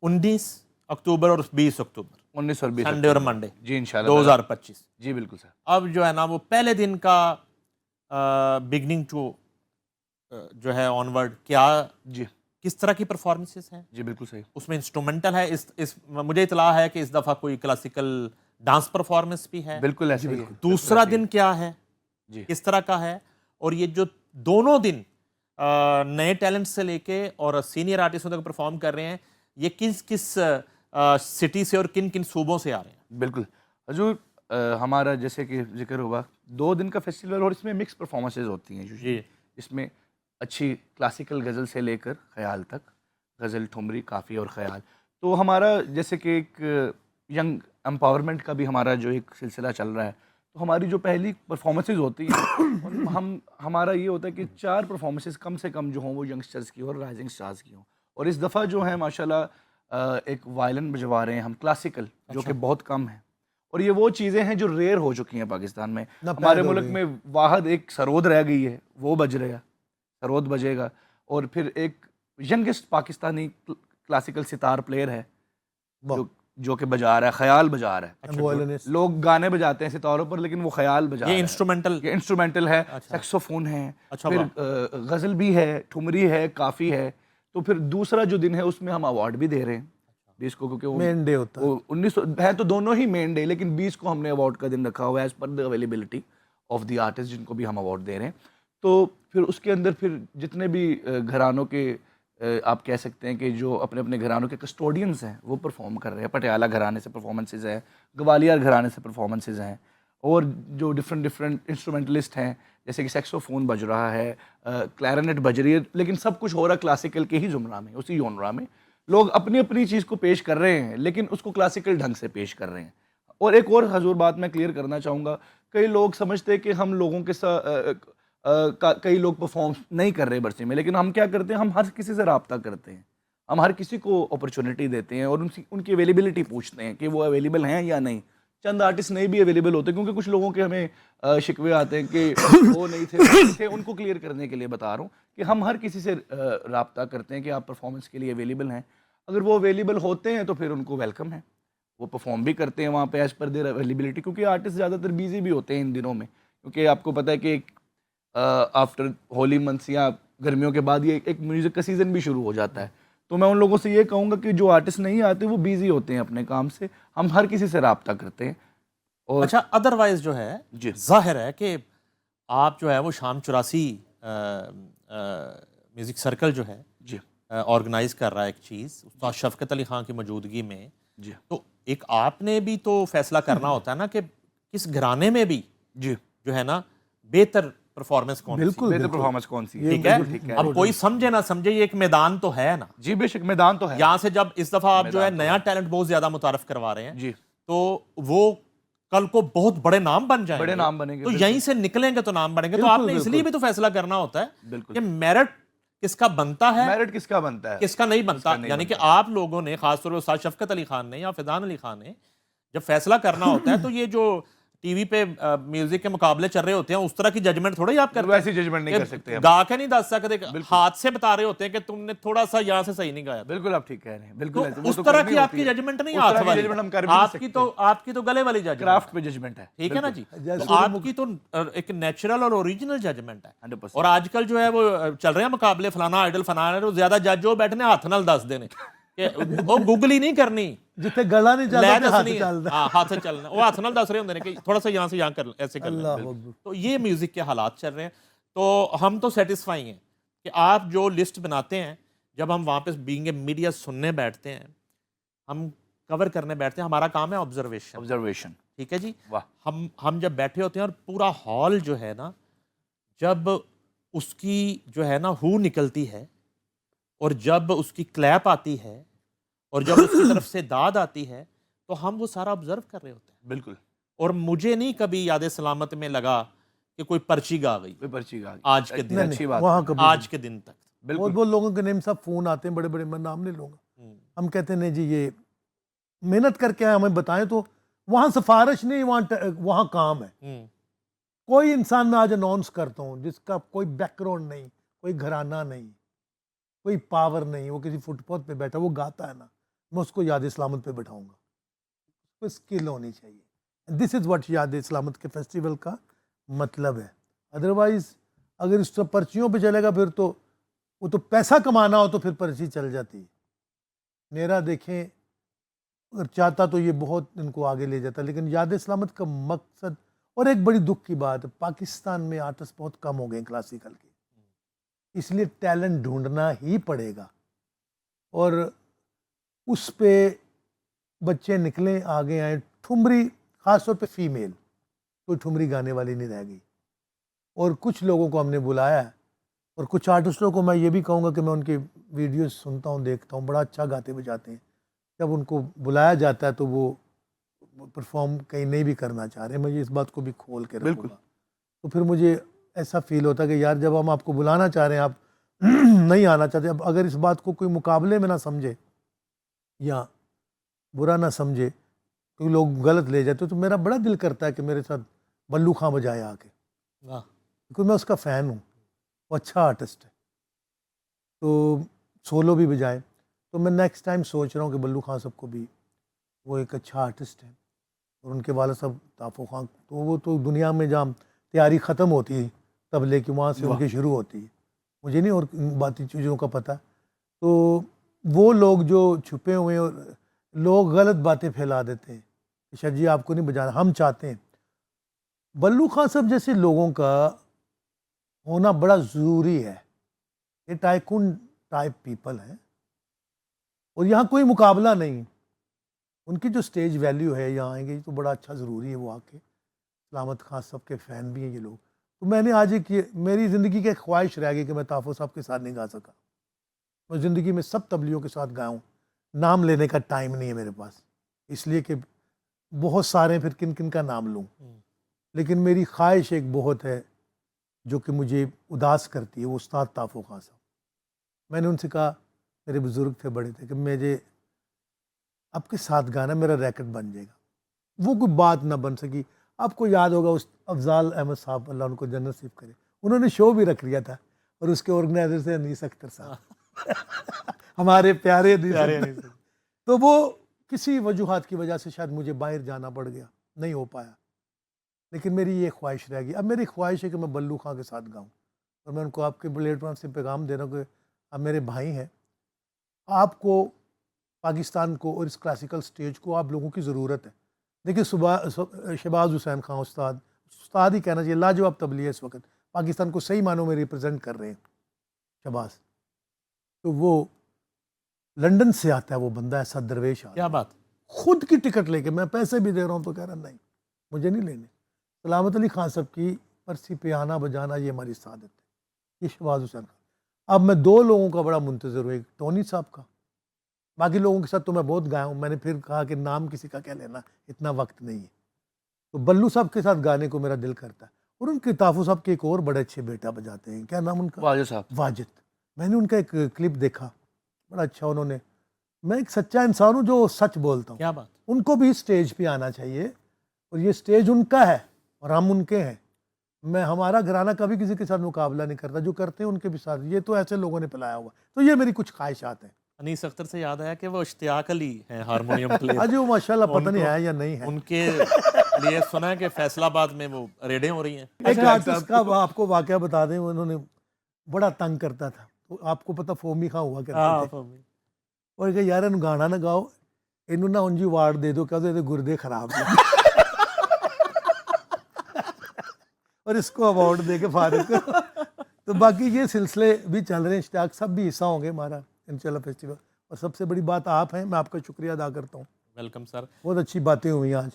19 अक्टूबर और 20 अक्टूबर 19 और 20 संडे और मंडे जी इंशाल्लाह 2025। जी बिल्कुल सर। अब जो है ना वो पहले दिन का बिगनिंग टू जो है ऑनवर्ड क्या जी किस तरह की परफॉर्मेंसेस हैं जी बिल्कुल सही। उसमें इंस्ट्रूमेंटल है इस मुझे इतला है कि इस दफ़ा कोई क्लासिकल डांस परफॉर्मेंस भी है। बिल्कुल ऐसा ही है। दूसरा दिन क्या है, जी किस तरह का है, और ये जो दोनों दिन नए टैलेंट से लेके और सीनियर आर्टिस्टों तक परफॉर्म कर रहे हैं, ये किस किस सिटी से और किन किन सूबों से आ रहे हैं? बिल्कुल हजूर, हमारा जैसे कि जिक्र हुआ 2 दिन का फेस्टिवल और इसमें मिक्स परफॉर्मेंसेज होती हैं जी। इसमें अच्छी क्लासिकल गज़ल से लेकर ख्याल तक, गज़ल, ठुमरी, काफ़ी और ख्याल। तो हमारा जैसे कि एक यंग एम्पावरमेंट का भी हमारा जो एक सिलसिला चल रहा है, तो हमारी जो पहली परफॉर्मेंसेज होती हैं हमारा ये होता है कि 4 परफॉर्मेंसेज कम से कम जो हों वो यंगस्टर्स की और राइजिंग स्टार्स की हों। और इस दफ़ा जो है माशाल्लाह एक वायलिन बजवा रहे हैं हम क्लासिकल, जो कि बहुत कम है। और ये वो चीज़ें हैं जो रेयर हो चुकी हैं पाकिस्तान में। हमारे मुल्क में वाहद एक सरोद रह गई है, वो बज रहा है, सरोद बजेगा। और फिर एक youngest Pakistani classical sitar player है जो कि बजा रहा है, ख्याल बजा रहा है। लोग गाने बजाते हैं सितारों पर, लेकिन वो ख्याल बजा रहा है। ये इंस्ट्रूमेंटल है। सैक्सोफोन है। फिर गज़ल भी है, ठुमरी है, काफ़ी है। तो फिर दूसरा जो दिन है उसमें हम अवार्ड भी दे रहे हैं 20 को, क्योंकि मेन डे होता है। 19 है तो दोनों ही मेन डे, लेकिन 20 को हमने अवार्ड का दिन रखा हुआ है एज पर the availability of the artist, जिनको भी हम अवार्ड दे रहे हैं। तो फिर उसके अंदर फिर जितने भी घरानों के आप कह सकते हैं कि जो अपने अपने घरानों के कस्टोडियंस हैं वो परफॉर्म कर रहे हैं। पटियाला घराने से परफॉर्मेंसेज हैं, ग्वालियर घराने से परफॉर्मेंसेज हैं, और जो डिफरेंट इंस्ट्रूमेंटलिस्ट हैं, जैसे कि सैक्सोफोन बज रहा है, क्लैरिनेट बज रही है, लेकिन सब कुछ हो रहा है क्लासिकल के ही जुमरा में, उसी जोनरा में। लोग अपनी अपनी चीज़ को पेश कर रहे हैं, लेकिन उसको क्लासिकल ढंग से पेश कर रहे हैं। और एक और हजूर बात मैं क्लियर करना चाहूँगा, कई लोग समझते हैं कि हम लोगों के साथ कई लोग परफॉर्म नहीं कर रहे बरसी में, लेकिन हम क्या करते हैं, हम हर किसी से रब्ता करते हैं, हम हर किसी को अपॉर्चुनिटी देते हैं और उनकी अवेलेबिलिटी पूछते हैं कि वो अवेलेबल हैं या नहीं। चंद आर्टिस्ट नहीं भी अवेलेबल होते, क्योंकि कुछ लोगों के हमें शिकवे आते हैं कि वो नहीं थे, उनको क्लियर करने के लिए बता रहा हूँ कि हम हर किसी से रब्ता करते हैं कि आप परफॉर्मेंस के लिए अवेलेबल हैं। अगर वो अवेलेबल होते हैं तो फिर उनको वेलकम है, वो परफॉर्म भी करते हैं वहाँ पे एज पर देयर अवेलेबिलिटी, क्योंकि आर्टिस्ट ज़्यादातर बिजी भी होते हैं इन दिनों में, क्योंकि आपको पता है कि आफ्टर होली मंथ्स या गर्मियों के बाद ये एक म्यूज़िक का सीज़न भी शुरू हो जाता है। तो मैं उन लोगों से ये कहूँगा कि जो आर्टिस्ट नहीं आते वो बिजी होते हैं अपने काम से, हम हर किसी से रब्ता करते हैं। और अच्छा, अदरवाइज जो है जाहिर है कि आप जो है वो शाम 84 म्यूज़िक सर्कल जो है जी ऑर्गेनाइज कर रहा है एक चीज़, उस्ताद शफ़कत अली ख़ान की मौजूदगी में। जी तो एक आपने भी तो फैसला करना होता है ना कि किस घराने में भी जी जो है ना बेहतर परफॉर्मेंस कौन सी, बेहतर परफॉर्मेंस कौन सी है। ठीक है। अब कोई समझे ना समझे, ये एक मैदान तो है ना। जी बेशक मैदान तो है। यहाँ से जब इस दफा आप जो है नया टैलेंट बहुत ज्यादा मुतारफ करवा रहे हैं जी, तो वो कल को बहुत बड़े नाम बन जाएंगे, बड़े नाम बनेंगे, तो यहीं से निकलेंगे तो नाम बनेंगे। तो आपने इसलिए भी तो फैसला करना होता है कि मेरिट किसका बनता है, मेरिट किसका बनता है, किसका नहीं बनता। यानी कि आप लोगों ने, खासतौर पर उस्ताद शफ़कत अली खान ने या फैज़ान अली खान ने जब फैसला करना होता है, तो ये जो टीवी पे म्यूजिक के मुकाबले चल रहे होते हैं उस तरह की जजमेंट थोड़ा ही आप करते हैं। वैसी जजमेंट नहीं कर सकते, गा के नहीं दस सकते, हाथ से बता रहे होते हैं कि तुमने थोड़ा सा यहाँ से सही नहीं गाया। बिल्कुल आप ठीक कह रहे हैं, बिल्कुल तो उस तरह की आपकी जजमेंट नहीं, हाथ वाली आपकी तो गले वाली जजमेंट, क्राफ्ट पे जजमेंट है, ठीक है ना जी। तो आपकी तो एक नेचुरल और ओरिजिनल जजमेंट है। 100%। और आजकल जो है वो चल रहे हैं मुकाबले, फलाना आइडल फलाना, ज्यादा जज जो बैठने हाथ नाल दस देने, वो गूगल ही नहीं करनी, जिथे गला नहीं चलता हाथ चलता, हां हाथ से चलना, वो हाथ नाल दस रहे होंगे कि थोड़ा सा यहाँ से यहाँ कर, ऐसे कर लें। तो ये म्यूजिक के हालात चल रहे हैं। तो हम तो सेटिस्फाई हैं कि आप जो लिस्ट बनाते हैं, जब हम वहाँ पे बीइंग ए मीडिया सुनने बैठते हैं, हम कवर करने बैठते हैं, हमारा काम है ऑब्जर्वेशन, ठीक है जी। हम जब बैठे होते हैं और पूरा हॉल जो है ना, जब उसकी जो है ना हू निकलती है और जब उसकी क्लैप आती है और जब उसकी तरफ से दाद आती है, तो हम वो सारा ऑब्जर्व कर रहे होते हैं। बिल्कुल। और मुझे नहीं कभी याद सलामत में लगा कि कोई पर्ची गा गई, आज के दिन, अच्छी बात, आज के दिन तक बहुत लोगों के नेम सब फोन आते हैं, बड़े बड़े, मैं नाम नहीं लूंगा, हम कहते हैं नहीं जी ये मेहनत करके हमें बताएं, तो वहां सिफारिश नहीं, वहां काम है। कोई इंसान मैं आज अनाउंस करता हूँ जिसका कोई बैकग्राउंड नहीं, कोई घराना नहीं, कोई पावर नहीं, वो किसी फुटपाथ पे बैठा वो गाता है ना, मैं उसको याद इस्लामत पे बैठाऊंगा, उसको स्किल होनी चाहिए। दिस इज़ व्हाट याद इस्लामत के फेस्टिवल का मतलब है। अदरवाइज़ अगर इस तरह पर्चियों पे चलेगा फिर तो वो तो पैसा कमाना हो तो फिर पर्ची चल जाती है। मेरा देखें अगर चाहता तो ये बहुत इनको आगे ले जाता, लेकिन याद इस्लामत का मकसद, और एक बड़ी दुख की बात है पाकिस्तान में आर्टिस्ट बहुत कम हो गए क्लासिकल के, इसलिए टैलेंट ढूंढना ही पड़ेगा। और उस पे बच्चे निकले आगे आए। ठुमरी ख़ासतौर पे फीमेल, कोई ठुमरी गाने वाली नहीं रह गई। और कुछ लोगों को हमने बुलाया है, और कुछ आर्टिस्टों को मैं ये भी कहूँगा कि मैं उनके वीडियोस सुनता हूँ, देखता हूँ, बड़ा अच्छा गाते बजाते हैं। जब उनको बुलाया जाता है तो वो परफॉर्म कहीं नहीं भी करना चाह रहे, मुझे इस बात को भी खोल के रखूँगा। तो फिर मुझे ऐसा फील होता है कि यार जब हम आपको बुलाना चाह रहे हैं आप नहीं आना चाहते। अब अगर इस बात को कोई मुकाबले में ना समझे या बुरा ना समझे, क्योंकि लोग गलत ले जाते, तो मेरा बड़ा दिल करता है कि मेरे साथ बल्लू खां बजाए आके, क्योंकि मैं उसका फ़ैन हूँ, वो अच्छा आर्टिस्ट है, तो सोलो भी बजाए। तो मैं नेक्स्ट टाइम सोच रहा हूँ कि बल्लू खां साहब को भी, वो एक अच्छा आर्टिस्ट है, और उनके वालिद साहब ताफ़ो खां, तो वो तो दुनिया में जहाँ तैयारी ख़त्म होती है तबले की, वहाँ से उनकी शुरू होती है, मुझे नहीं और बाकी चीज़ों का पता। तो वो लोग जो छुपे हुए हैं और लोग गलत बातें फैला देते हैं कि शायद जी आपको नहीं बजाना, हम चाहते हैं। बल्लू खां साहब जैसे लोगों का होना बड़ा ज़रूरी है। ये टाइकून टाइप पीपल हैं, और यहाँ कोई मुकाबला नहीं। उनकी जो स्टेज वैल्यू है यहाँ आएंगे तो बड़ा अच्छा ज़रूरी है वो आके। सलामत खान साहब के फ़ैन भी हैं ये लोग। तो मैंने आज एक मेरी ज़िंदगी की एक ख्वाहिश रह गई कि मैं ताफ़ो साहब के साथ नहीं गा सका। मैं ज़िंदगी में सब तबलियों के साथ गाऊँ, नाम लेने का टाइम नहीं है मेरे पास, इसलिए कि बहुत सारे फिर किन किन का नाम लूँ। लेकिन मेरी ख्वाहिश एक बहुत है जो कि मुझे उदास करती है, वो उस्ताद ताफ़ो खां साहब। मैंने उनसे कहा, मेरे बुज़ुर्ग थे, बड़े थे, कि मुझे आपके साथ गाना मेरा रैकेट बन जाएगा। वो कोई बात ना बन सकी। आपको याद होगा उस अफजाल अहमद साहब, अल्लाह उनको जन्नत नसीब करे, उन्होंने शो भी रख लिया था, और उसके ऑर्गेनाइजर थे अनीस अख्तर साहब हमारे प्यारे अनीस। तो वो किसी वजूहात की वजह से शायद मुझे बाहर जाना पड़ गया, नहीं हो पाया। लेकिन मेरी ये ख्वाहिश रह गई। अब मेरी ख्वाहिश है कि मैं बल्लू खां के साथ गाऊँ, और मैं उनको आपके प्लेटफॉर्म से पैगाम दे रहा हूँ कि आप मेरे भाई हैं, आपको पाकिस्तान को और इस क्लासिकल स्टेज को आप लोगों की ज़रूरत है। देखिए शहबाज हुसैन खां उस्ताद ही कहना चाहिए, लाजवाब तबली है इस वक्त, पाकिस्तान को सही मानों में रिप्रेजेंट कर रहे हैं शहबाज। तो वो लंदन से आता है, वो बंदा ऐसा दरवेश आता है, क्या बात, खुद की टिकट लेके, मैं पैसे भी दे रहा हूँ तो कह रहा नहीं मुझे नहीं लेने। सलामत अली खान साहब की परसी पे आना बजाना ये हमारी सादत है, ये शहबाज हुसैन खान। अब मैं दो लोगों का बड़ा मुंतज़र हूँ, एक टोनी साहब का, बाकी लोगों के साथ तो मैं बहुत गाया हूँ। मैंने फिर कहा कि नाम किसी का क्या लेना, इतना वक्त नहीं है। तो बल्लू साहब के साथ गाने को मेरा दिल करता है। और उनके ताफ़ो साहब के एक और बड़े अच्छे बेटा बजाते हैं, क्या नाम उनका, वाजिद साहब। वाजिद। मैंने उनका एक क्लिप देखा, बड़ा अच्छा उन्होंने, मैं एक सच्चा इंसान हूँ जो सच बोलता हूँ। क्या बात, उनको भी स्टेज पे आना चाहिए, और ये स्टेज उनका है और हम उनके हैं। मैं, हमारा घराना कभी किसी के साथ मुकाबला नहीं करता, जो करते हैं उनके भी साथ, ये तो ऐसे लोगों ने पिलाया हुआ। तो ये मेरी कुछ ख्वाहिशात हैं। अनीस अख्तर से याद आया कि वो इश्तियाक अली हैं हारमोनियम प्लेयर। आज वो माशाल्लाह पता नहीं है या नहीं है। उनके लिए सुना है कि फैसलाबाद में वो रेडें हो रही हैं। एक आर्टिस्ट का आपको वाकया बता दें, उन्होंने बड़ा तंग करता था, तो आपको पता फोमी खां हुआ करते थे, और कहा यार इन गाना ना गाओ, इन्हों ना उंजी वार्ड दे दो, कहते गुर्दे खराब हैं और इसको अवार्ड दे के फारिग करो। तो बाकी ये सिलसिले भी चल रहे हैं, इश्तियाक सब भी हिस्सा होंगे हमारा इंशाल्लाह फेस्टिवल। और सबसे बड़ी बात आप हैं, मैं आपका शुक्रिया अदा करता हूँ। Welcome sir. बहुत अच्छी बातें हुई आज।